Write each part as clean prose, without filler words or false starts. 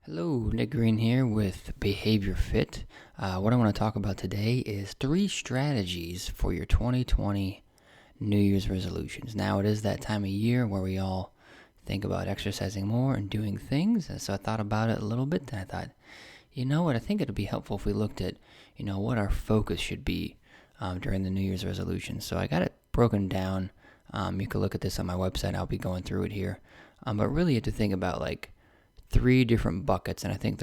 Hello, Nick Green here with BehaviorFit. What I want to talk about today is 3 strategies for your 2020 New Year's resolutions. Now, it is that time of year where we all think about exercising more and doing things, and so I thought about it a little bit, and I thought, you know what, I think it would be helpful if we looked at, what our focus should be during the New Year's resolution. So I got it broken down. You can look at this on my website. I'll be going through it here. But really you have to think about 3 different buckets, and I think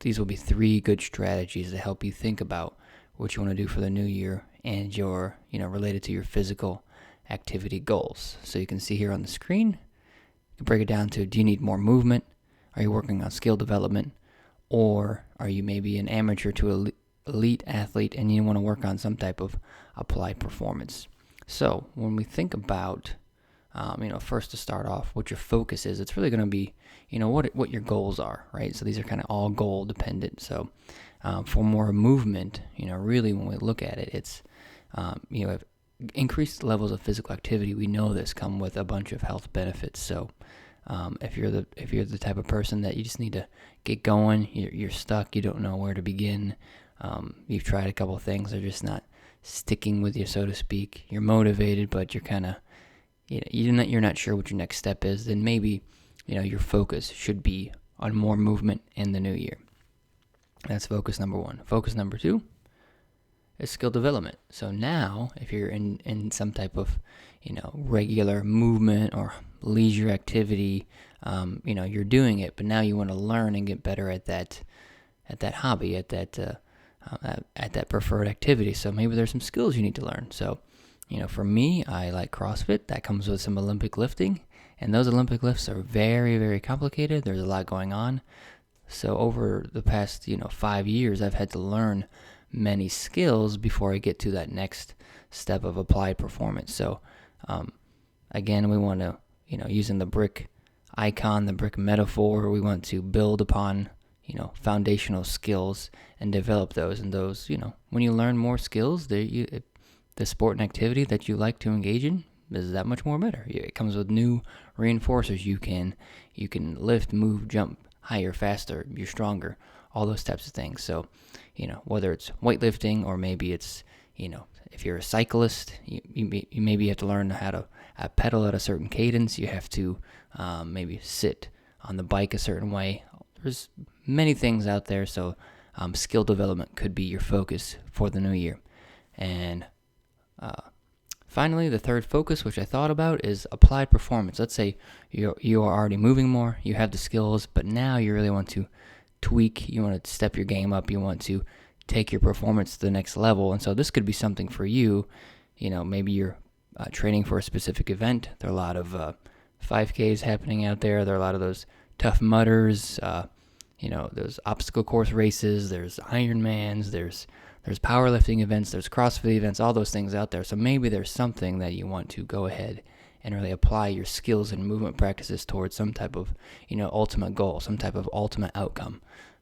these will be 3 good strategies to help you think about what you want to do for the new year and your related to your physical activity goals. So you can see here on the screen, you can break it down to: do you need more movement? Are you working on skill development? Or are you maybe an amateur to elite athlete and you want to work on some type of applied performance? So when we think about first to start off, what your focus is, it's really going to be, what your goals are, right? So these are kind of all goal dependent. So for more movement, really when we look at it, it's, increased levels of physical activity. We know this come with a bunch of health benefits. So if you're the type of person that you just need to get going, you're stuck, you don't know where to begin, you've tried a couple of things, they're just not sticking with you, so to speak. You're motivated, but you're kind of you're not sure what your next step is, then maybe your focus should be on more movement in the new year. That's focus number 1. Focus number 2 is skill development. So now, if you're in some type of regular movement or leisure activity, you're doing it, but now you want to learn and get better at that hobby, at that preferred activity. So maybe there's some skills you need to learn. So for me, I like CrossFit. That comes with some Olympic lifting, and those Olympic lifts are very, very complicated. There's a lot going on. So over the past, 5 years, I've had to learn many skills before I get to that next step of applied performance. So, again, we want to, using the brick icon, the brick metaphor, we want to build upon, foundational skills and develop those. And those, when you learn more skills, the sport and activity that you like to engage in is that much more better. It comes with new reinforcers. You can lift, move, jump higher, faster, you're stronger, all those types of things. So, whether it's weightlifting or maybe it's, if you're a cyclist, you maybe have to learn how to pedal at a certain cadence. You have to maybe sit on the bike a certain way. There's many things out there. So skill development could be your focus for the new year. And finally, the third focus, which I thought about, is applied performance. Let's say you are already moving more, you have the skills, but now you really want to tweak, you want to step your game up, you want to take your performance to the next level. And so this could be something for you. Maybe you're training for a specific event. There are a lot of 5Ks happening out there. There are a lot of those Tough Mudders, those obstacle course races, there's Ironmans, there's powerlifting events, there's CrossFit events, all those things out there. So maybe there's something that you want to go ahead and really apply your skills and movement practices towards some type of, ultimate goal, some type of ultimate outcome,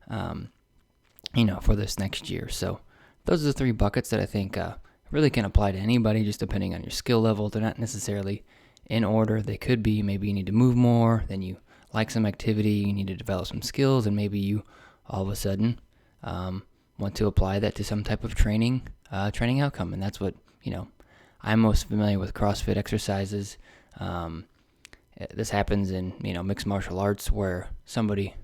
for this next year. So those are the 3 buckets that I think really can apply to anybody, just depending on your skill level. They're not necessarily in order. They could be, maybe you need to move more, then you like some activity, you need to develop some skills, and maybe you all of a sudden want to apply that to some type of training outcome. And that's what, I'm most familiar with CrossFit exercises. This happens in, mixed martial arts, where somebody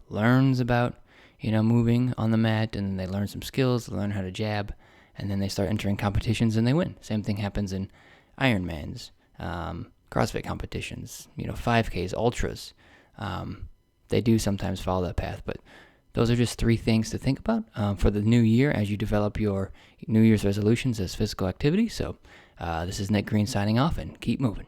learns about, moving on the mat, and then they learn some skills, they learn how to jab, and then they start entering competitions and they win. Same thing happens in Ironmans, CrossFit competitions, 5Ks, ultras. They do sometimes follow that path, but those are just 3 things to think about for the new year as you develop your New Year's resolutions as physical activity. So this is Nick Green signing off, and keep moving.